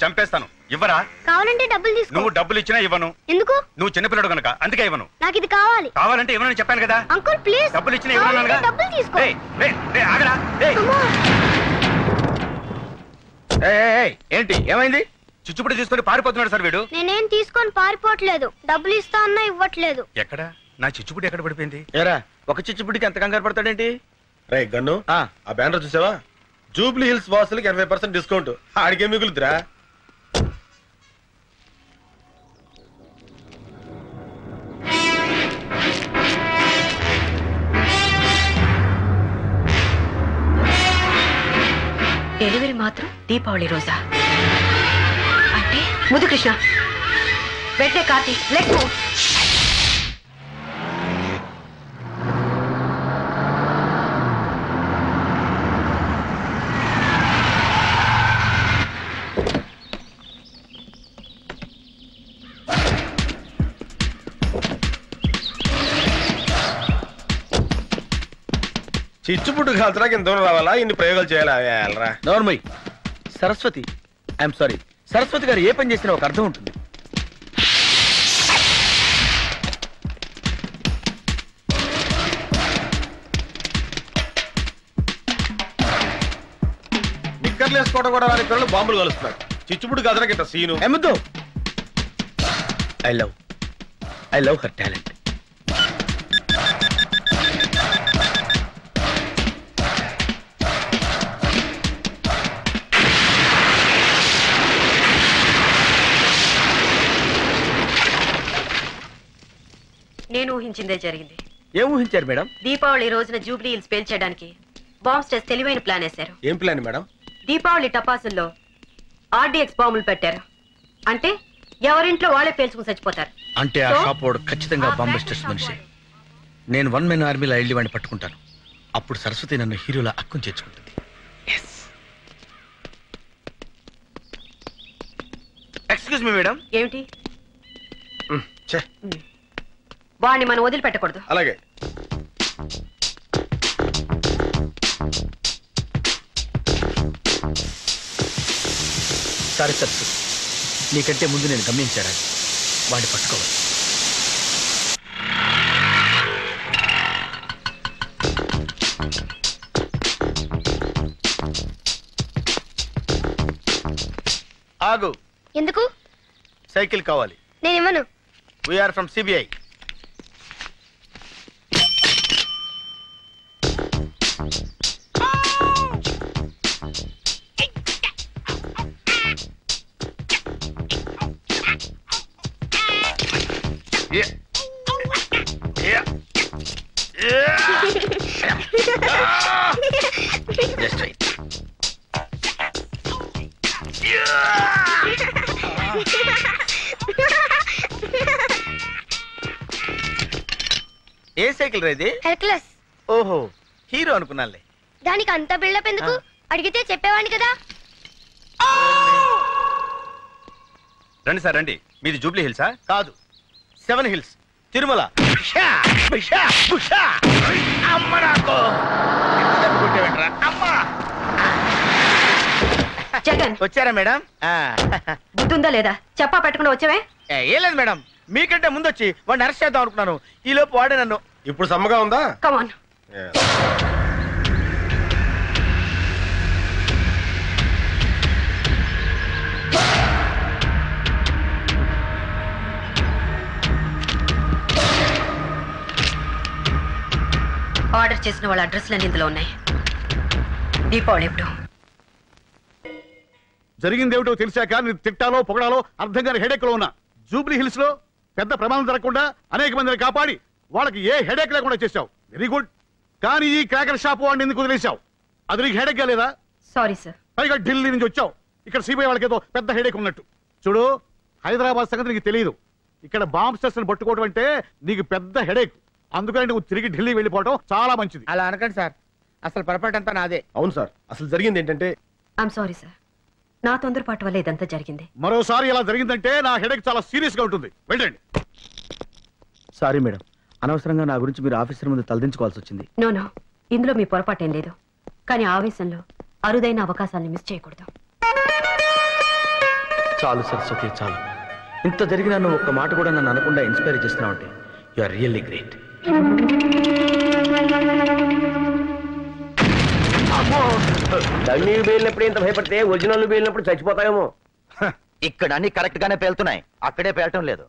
చంపేస్తాను. ఇవ్వరా? కావాలంటే డబ్బులు తీసుకో. నువ్వు డబ్బులు ఇచ్చినా ఇవ్వను. ఎందుకు? నువ్వు చిన్నపిల్లడు కనుక, అందుకే ఇవ్వను. నాకు ఇది కావాలి. కావాలంటే ఇవ్వనని చెప్పాను కదా. Uncle please. డబ్బులు ఇచ్చినా ఇవ్వను. డబ్బులు తీసుకో. ఆగరా. ఏంటి ఏమైంది? చిచ్చుపుడి తీసుకొని పారిపోతున్నాడు సార్ వీడు. నేనేం తీసుకొని పారిపోవట్లేదు. డబ్బులు ఇస్తా అన్నా ఇవ్వట్లేదు. ఎక్కడ నా చిచ్చుపుడి ఎక్కడ పడిపోయింది? ఏరా ఒక చిచ్చుపుడికి ఎంత కంగారు పడతాడేంటి? రే గన్ను, ఆ బ్యానర్ చూసావా? జూబ్లీ హిల్స్ వాసులకి 80% డిస్కౌంట్. ఆడికే మిగులుతురా. డెలివరీ మాత్రం దీపావళి రోజా? అంటే ముదు కృష్ణ వెంటనే కార్తీ లెట్ గో. చిచ్చుపుట్టు కాల్చడానికి ఇంత దూరం రావాలా? ఇన్ని ప్రయోగాలు చేయాలా? నోర్మయ్. సరస్వతి, ఐఎమ్ సారీ, సరస్వతి గారు ఏ పని చేసినా ఒక అర్థం ఉంటుంది. నిక్కర్లు వేసుకోవడం కూడా రాని పిల్లలు బాంబులు కలుస్తున్నారు. చిచ్చుపుట్టు కాల్చడానికి ఇంత సీను ఏమద్దు. I love her talent. నేను ఊహించిందే జరిగింది. ఏం ఊహించారు మేడం? దీపావళి రోజున జూబ్లీ హిల్స్ పేల్చేయడానికి బాంబ్ స్టేస్ తెలివైన ప్లాన్ వేశారు. ఏం ప్లాన్ మేడం? దీపావళి టపాసుల్లో ఆర్డీఎక్స్ బాంబులు పెట్టారు. అంటే ఎవరింట్లో వాళ్ళే పేల్చుకుని చచ్చిపోతారు. అంటే ఆ షాప్ వాడు ఖచ్చితంగా బాంబస్టర్స్ మనిషి. నేను 1 man ఆర్మీలో వెళ్ళి వాడిని పట్టుకుంటాను. అప్పుడు సరస్వతి నన్ను హీరోలా అక్కుని చేర్చుకుంటుంది. Excuse me madam. ఏమిటి? వాడిని మనం వదిలిపెట్టకూడదు. అలాగే. సారీ సరస్వతి, నీకంటే ముందు నేను గమనించారా? వాడిని పట్టుకోవాలి. ఆగు. ఎందుకు? సైకిల్ కావాలి. నేను ఇవ్వను. We're from CBI. Just right. ఏ సైకిల్ రేది? హెర్క్యులస్. ఓహో, హీరో అనుకున్నానులే. దానికి అంత బిల్డప్ ఎందుకు? అడిగితే చెప్పేవాడిని కదా. రండి సార్ రండి. మీది జూబ్లీ హిల్సా? కాదు, 7 హిల్స్, తిరుమల. జగన్ వచ్చారా మేడం? బుద్ధుందా లేదా? చెప్పా పెట్టకుండా వచ్చావే? ఏం లేదు మేడం, మీకంటే ముందు వచ్చి వాడిని అరెస్ట్ చేద్దాం అనుకున్నాను. ఈ లోపు వాడే నన్ను. ఇప్పుడు సమ్మగా ఉందా? కమాన్. ఆర్డర్ చేసిన వాళ్ళ అడ్రస్లన్నీ ఇందులో ఉన్నాయి. దీపావళి ఎప్పుడు? జరిగిందేమిటో తెలిసాక నేను తిట్టాలో పొగడాలో అర్థం కాని హెడేక్ లో ఉన్నా. జూబ్లీ హిల్స్ లో పెద్ద ప్రమాదం జరగకుండా అనేక మందిని కాపాడి వాళ్ళకి ఏ హెడేక్ లేకుండా చేశావు. Very good. కానీ ఈ క్రాకర్ షాప్ వాడిని ఎందుకు వదిలేశావు? అది నీకు హెడేక్ గా లేదా? Sorry sir. పైగా ఢిల్లీ నుంచి వచ్చావు. ఇక్కడ సిబిఐ వాళ్ళకి ఏదో పెద్ద హెడేక్ ఉన్నట్టు. చూడు, హైదరాబాద్ సంగతి నీకు తెలియదు. ఇక్కడ బాంబ్ స్టేషన్ పట్టుకోవడం అంటే నీకు పెద్ద హెడేక్. అందుకని నువ్వు తిరిగి ఢిల్లీ వెళ్ళిపోవడం చాలా మంచిది. అలా అనకండి సార్, అసలు పొరపాటు అంతా నాదే. అవును సార్, అసలు జరిగింది ఏంటంటే. ఐఎమ్ సారీ సార్, నా తొందరపాటు వల్ల ఇదంతా జరిగింది. మరోసారి ఇలా జరిగిందంటే నా హెడేక్ చాలా సీరియస్ గా ఉంటుంది. వెళ్ళండి. సారీ మేడం, అనవసరంగా నా గురించి మీరు ఆఫీసర్ ముందు తలదించుకోవాల్సి వచ్చింది. నో, ఇందులో మీ పొరపాటేం లేదు. కానీ ఆవేశంలో అరుదైన అవకాశాన్ని మిస్ చేయకూడదు. చాలు సరస్వతి, చాలు. ఇంత జరిగినా నువ్వు ఒక్క మాట కూడా నన్ను అనకుండా ఇన్స్పైర్ చేస్తున్నావు అంటే యు ఆర్ రియల్లీ గ్రేట్. డమ్మీకి పేలినప్పుడు ఇంత భయపడితే ఒరిజినల్ పేలినప్పుడు చచ్చిపోతాయేమో. ఇక్కడ అన్ని కరెక్ట్ గానే పేలుతున్నాయి, అక్కడే పేలటం లేదు.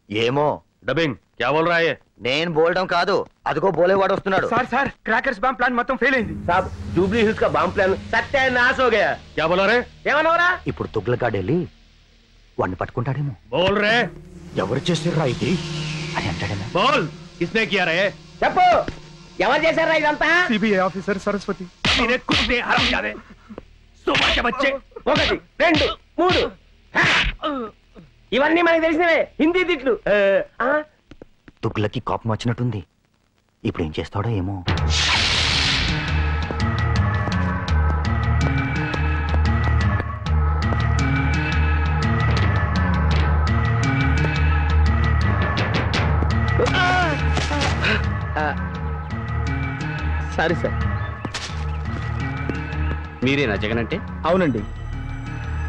ఏమో డబ్బింగ్ క్యా బోల్ రहा है? నేను బోల్డం కాదు, అదిగో బోలేవాడు వస్తున్నాడు. సార్ క్రాకర్స్ బాంబ్ ప్లాన్ మొత్తం ఫెయిల్ అయింది. साहब జూబ్లీ హిల్స్ का बम प्लान सत्यानाश हो गया. क्या बोल रहे? ఏమన్నావురా? ఇప్పుడు తుగ్లకాడు వెళ్ళి వాడిని పట్టుకుంటాడేమో. बोल रहे? ఎవరు చేసిర్రా ఇది అని అంటాడేమో. बोल किसने किया रे? చెప్పు, ఎవరు చేశారా ఇదంతా? CBI officer Saraswati. మీరే కుछ नहीं हरामजादे. सुबह के बच्चे. 1 2 3 ఇవన్నీ మనకి తెలిసినవే హిందీ తిట్లు. తుగ్లకి కోపం వచ్చినట్టుంది, ఇప్పుడు ఏం చేస్తాడో ఏమో. Sorry sir. మీరేనా జగన్ అంటే? అవునండి.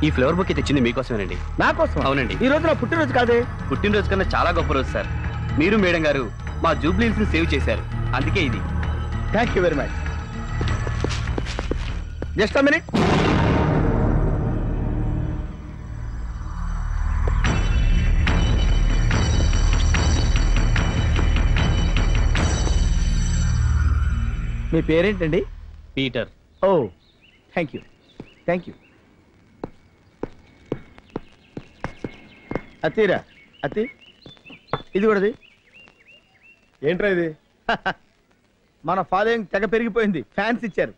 ఈ ఫ్లవర్ బుక్ తెచ్చింది మీకోసమేనండి. నా కోసం? అవునండి. ఈ రోజు నా పుట్టినరోజు కాదే. పుట్టినరోజు కన్నా చాలా గొప్ప రోజు సార్. మీరు మేడం గారు మా జూబ్లీ హిల్స్ ని సేవ్ చేశారు, అందుకే ఇది. Thank you very much. Just a minute. మీ పేరేంటండి? Peter. Oh thank you, thank you. అతిరా అతి, ఇది కూడాది. ఏంట్రా ఇది? మన ఫాలోయింగ్ తెగ పెరిగిపోయింది, ఫ్యాన్స్ ఇచ్చారు.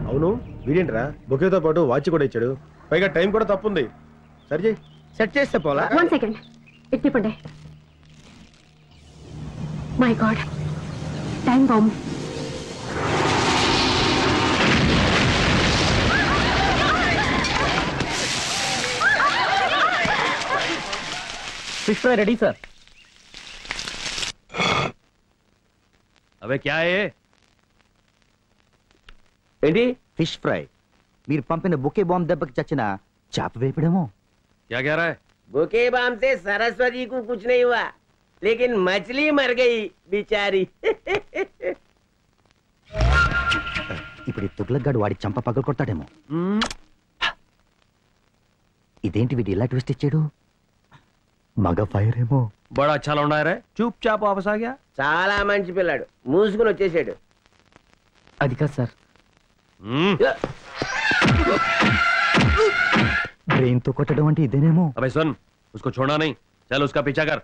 అవును, వీడేంట్రా బొకేతో పాటు వాచ్ కూడా ఇచ్చాడు, పైగా టైం కూడా తప్పుంది. సరి చేయి. సెట్ చేస్తే పోలా. 1 సెకండ్ ఇట్టిపండి. My god, time bomb. Fish fry ready sir. अबे क्या है? ఏంటి? Fish fry. మీరు పంపిన బుకే బాంబ్ దెబ్బకి చచ్చిన చేప వేపడేమో. क्या कह रहा है? बुके बम से सरस्वती को कुछ नहीं हुआ, लेकिन मछली मर गई बेचारी. ఇప్పుడు ఈ తుగ్లక్గాడు వాడి చంప పగలు కొడతాడేమో. ఇదేంటి వీడు ఇలా ట్విస్ట్ ఇచ్చాడు? మగ ఫైర్ ఏమో. बड़ा अच्छा लौंडा है रे, चुपचाप वापस आ गया. చాలా మంచి పిల్లాడు, మూసుకుని వచ్చేసాడు. అది కాదు సార్. బ్రెయిన్ తో కొట్టడం అంటే ఇదేనేమో. अबे सुन, उसको छोड़ना नहीं, चल उसका पीछा कर.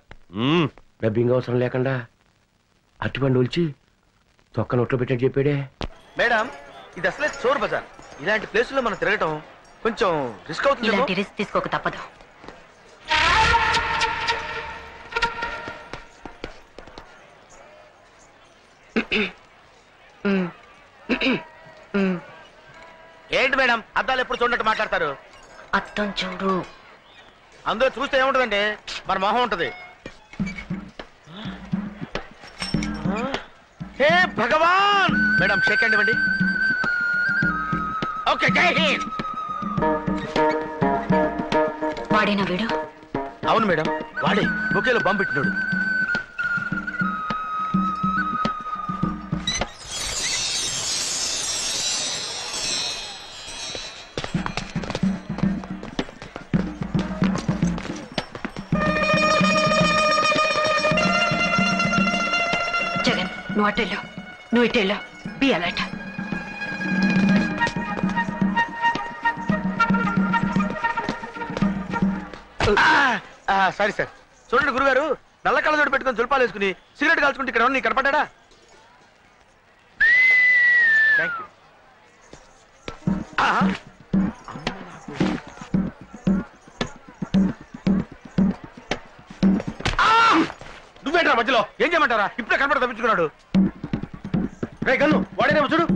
డబ్బింగ్ అవసరం లేకుండా అట్టుపండు ఉల్చి తొక్క నోట్లో పెట్టాడు చెప్పాడే. మేడం, ఇది అసలే చోర్ బజార్. ఇలాంటి ప్లేస్ లో మనం తిరగటం కొంచెం రిస్క్ అవుతుంది. ఇలాంటి రిస్క్ తీసుకోక తప్పదు. ఏంటి మేడం, అద్దాలు ఎప్పుడు చూడట్టు మాట్లాడతారు? అర్థం చూడు. అందులో చూస్తే ఏముంటదండి, మన మొహం ఉంటది. హే భగవాన్. మేడం షేక్ హ్యాండ్ ఇవ్వండి. ఓకే, జై హింద్. వాడేనా వీడు? అవును మేడం, వాడే బొకేలో బాంబు పెట్టినాడు. జగన్, నువ్వు అటెళ్ళు, నువ్వు ఇటెళ్ళు. Be alert. Sorry sir. చూడండి గురుగారు, నల్ల కళ్ళజోడు పెట్టుకుని దుల్పాలు వేసుకుని సిగరెట్ కాల్చుకుంటే ఇక్కడ నీకు కనపడ్డా? Thank you. నువ్వేంట్రా మధ్యలో? ఏం చేయమంటారా? ఇప్పుడే కనపడ తప్పించుకున్నాడు. రే గన్ను, వాడేనేమో చూడు.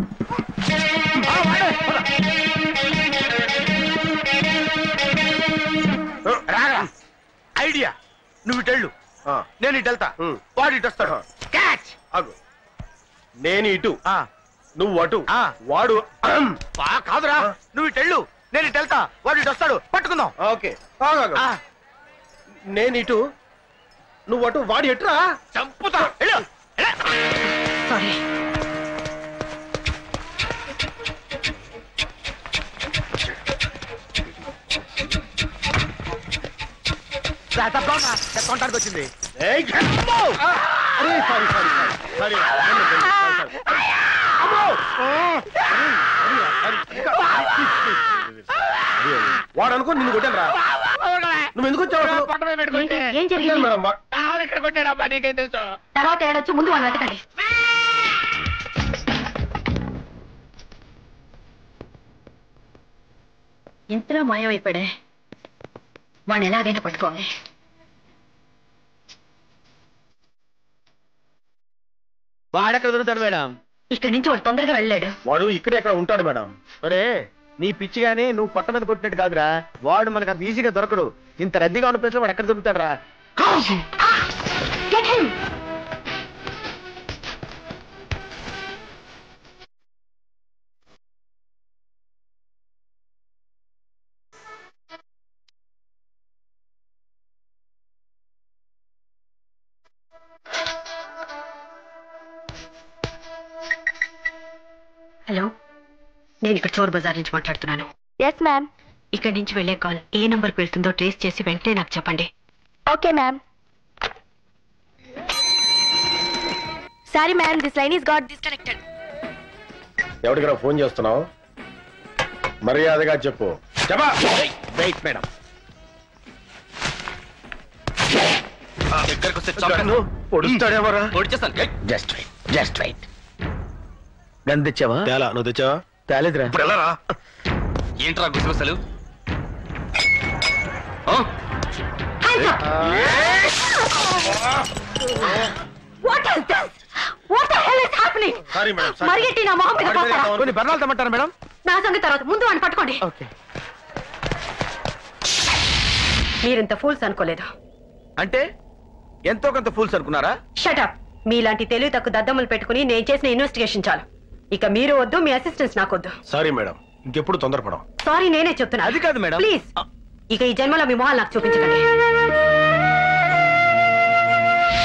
రాగరా ఐడియా. నువ్వు ఇటెళ్ళు, నేను ఇటు వెళ్తా, వాడు ఇటు వస్తాడు. క్యాచ్. ఆగు. నేను ఇటు, నువ్వు అటు, వాడు కాదురా, నువ్వు ఇటెళ్ళు, నేను ఇటు వెళ్తా, వాడు ఇటు వస్తాడు, పట్టుకుందాం. ఓకే నేను ఇటు, నువ్వు అటు, వాడి ఎటురా? చంపుతా. సారీ. తప్పడానికి వచ్చింది. ఏయ్, అమ్మో! అరే, సారీ సారీ సారీ వాడు అనుకో నిన్ను కొట్టాను రా. నువ్వు ఎందుకు వచ్చావు అసలు? ఏం జరిగింది? మేడం, తర్వాత ఏడొచ్చు, ముందు వాళ్ళు వెతకండి. ఇంతలో మాయమైపోయాడే, వాడిని ఎలాగైనా పట్టుకోవాలి. వాడెక్కడ దొరుకుతాడు మేడం? ఇక్కడి నుంచి వాడు తొందరగా వెళ్ళాడు. వాడు ఇక్కడే ఎక్కడ ఉంటాడు మేడం. ఒరే, నీ పిచ్చి గానీ నువ్వు పట్ట మీద కొట్టినట్టు కాదురా. వాడు మనకు అంత ఈజీగా దొరకడు. ఇంత రద్దీగా ఉన్న ప్లేస్ లో వాడు ఎక్కడ దొరుకుతాడు రా? Get him! హలో, నేను ఇక్కడ చోర్ బజార్ నుంచి మాట్లాడుతున్నాను. Yes ma'am. ఇక్కడి నుంచి వెళ్లే కాల్ ఏ నంబర్కి వెళ్తుందో ట్రేస్ చేసి వెంటనే నాకు చెప్పండి. Okay ma'am. Sorry ma'am, this line is got disconnected. ఎవరికైనా ఫోన్ చేస్తున్నావు? మర్యాదగా చెప్పు. చెప్పా. Wait madam. దగ్గరకు వస్తే చంపేస్తాను. పొడుస్తాడేమరా? పొడిచేస్తాను. Just wait, just wait. Gun తెచ్చావా? తేలా, నువ్వు తెచ్చావా? తేలేదురా. ఇప్పుడు వెళ్ళరా? ఏంట్రా గుసగుసలు? What is this? What the hell is happening? Sorry madam, sorry. మరిగెట్టి నా మొహం మీద పోస్తారా? కొన్ని బర్ణాలు తెమ్మంటారా మేడం? నా సంగతి తర్వాత, ముందు వాడిని పట్టుకోండి. ఓకే. మీరింత ఫూల్స్ అనుకోలేదు. అంటే ఎంతో కొంత ఫూల్స్ అనుకున్నారా? షటప్. మీలాంటి తెలివి తక్కువ దద్దమ్మలు పెట్టుకుని నేను చేసిన ఇన్వెస్టిగేషన్ చాలు. ఇక మీరు వద్దు, మీ అసిస్టెంట్స్ నాకొద్దు. సారీ మేడం, ఇంకెప్పుడు తొందరపడం. సారీ, నేనే చెప్తున్నా. అది కాదు మేడం. ప్లీజ్, ఇక ఈ జన్మలో మీ మొహాలు నాకు చూపించకండి.